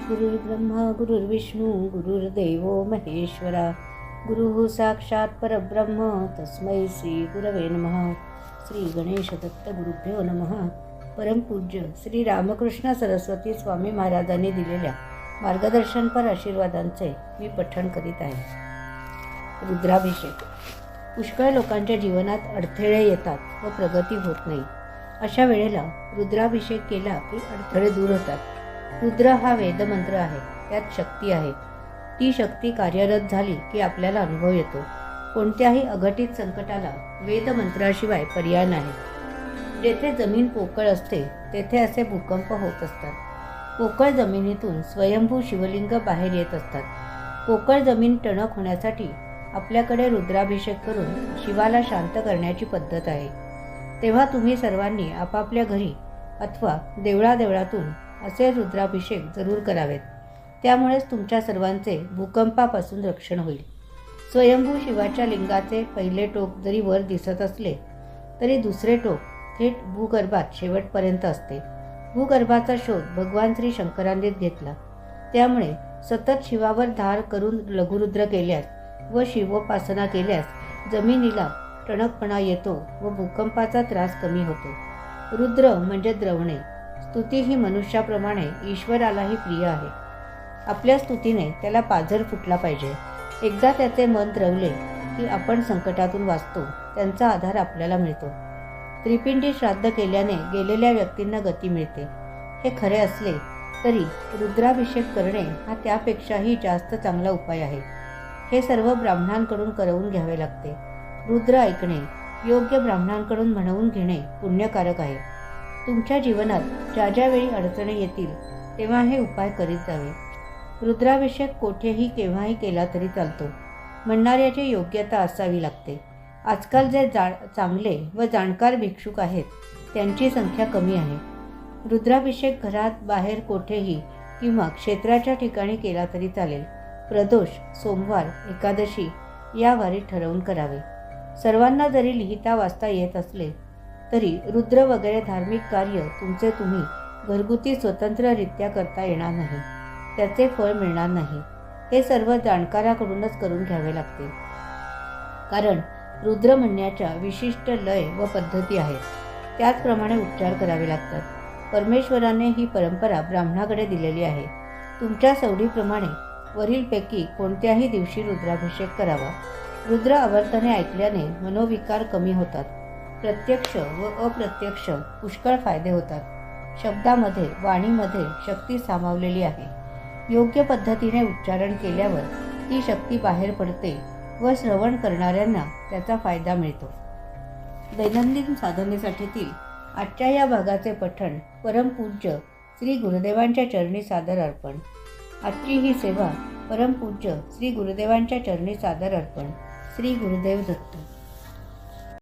गुरुर्ब्रह्मा गुरुर्विष्णू गुरुर्देव महेश्वरा गुरुः साक्षात् परब्रह्म तस्मै श्री गुरवे नमः. श्री गणेश दत्त गुरुभ्यो नमः. परमपूज्य श्री रामकृष्ण सरस्वती स्वामी महाराजांनी दिलेल्या मार्गदर्शनपर आशीर्वादांचे मी पठण करीत आहे. रुद्राभिषेक. पुष्कळ लोकांच्या जीवनात अडथळे येतात व प्रगती होत नाही. अशा वेळेला रुद्राभिषेक केला की अडथळे दूर होतात. रुद्र हा वेदमंत्र आहे, त्यात शक्ती आहे. ती शक्ती कार्यरत झाली की आपल्याला अनुभव येतो. कोणत्याही अघटित संकटाला वेदमंत्राशिवाय पर्याय नाही. जेथे जमीन पोकळ असते तेथे असे भूकंप होत असतात. पोकळ जमिनीतून स्वयंभू शिवलिंग बाहेर येत असतात. पोकळ जमीन टणक होण्यासाठी आपल्याकडे रुद्राभिषेक करून शिवाला शांत करण्याची पद्धत आहे. तेव्हा तुम्ही सर्वांनी आपापल्या घरी अथवा देवळादेवळातून असे रुद्राभिषेक जरूर करावेत. त्यामुळेच तुमच्या सर्वांचे भूकंपापासून रक्षण होईल. स्वयंभू शिवाच्या लिंगाचे पहिले टोक जरी वर दिसत असले तरी दुसरे टोक थेट भूगर्भात शेवटपर्यंत असते. भूगर्भाचा शोध भगवान श्री शंकरांनीच घेतला. त्यामुळे सतत शिवावर धार करून लघुरुद्र केल्यास व शिवोपासना केल्यास जमिनीला टणकपणा येतो व भूकंपाचा त्रास कमी होतो. रुद्र म्हणजे द्रवणे. स्तुती ही मनुष्याप्रमाणे ईश्वरालाही प्रिय आहे. आपल्या स्तुतीने त्याला पाझर फुटला पाहिजे. एकदा त्याचे मन द्रवले की आपण संकटातून वाचतो. त्यांचा आधार आपल्याला मिळतो. त्रिपिंडी श्राद्ध केल्याने गेलेल्या व्यक्तींना गती मिळते. हे खरे असले तरी रुद्राभिषेक करणे हा त्यापेक्षाही जास्त चांगला उपाय आहे. हे सर्व ब्राह्मणांकडून करवून घ्यावे लागते. रुद्र ऐकणे, योग्य ब्राह्मणांकडून म्हणवून घेणे पुण्यकारक आहे. तुमच्या जीवनात ज्या ज्या वेळी अडचणी येतील तेव्हा हे उपाय करीत जावे. रुद्राभिषेक कोठेही केव्हाही केला तरी चालतो. म्हणणाऱ्याची योग्यता असावी लागते. आजकाल जे चांगले व जाणकार भिक्षुक आहेत त्यांची संख्या कमी आहे. रुद्राभिषेक घरात बाहेर कोठेही किंवा क्षेत्राच्या ठिकाणी केला तरी चालेल. प्रदोष, सोमवार, एकादशी या वारी ठरवून करावे. सर्वांना जरी लिहिता वाचता येत असले तरी रुद्र वगैरे धार्मिक कार्य तुमचे तुम्ही घरगुती स्वतंत्ररित्या करता येणार नाही. त्याचे फळ मिळणार नाही. हे सर्व जाणकाराकडूनच करून घ्यावे लागते. कारण रुद्र म्हणण्याच्या विशिष्ट लय व पद्धती आहेत. त्याचप्रमाणे उच्चार करावे लागतात. परमेश्वराने ही परंपरा ब्राह्मणाकडे दिलेली आहे. तुमच्या सवडीप्रमाणे वरीलपैकी कोणत्याही दिवशी रुद्राभिषेक करावा. रुद्र आवर्तने ऐकल्याने मनोविकार कमी होतात. प्रत्यक्ष व अप्रत्यक्ष पुष्कळ फायदे होतात. शब्दामध्ये, वाणीमध्ये शक्ती सामावलेली आहे. योग्य पद्धतीने उच्चारण केल्यावर ती शक्ती बाहेर पडते व श्रवण करणाऱ्यांना त्याचा फायदा मिळतो. दैनंदिन साधनेसाठीतील आजच्या या भागाचे पठण परमपूज्य श्री गुरुदेवांच्या चरणी सादर अर्पण. आजची ही सेवा परमपूज्य श्री गुरुदेवांच्या चरणी सादर अर्पण. श्री गुरुदेव दत्त.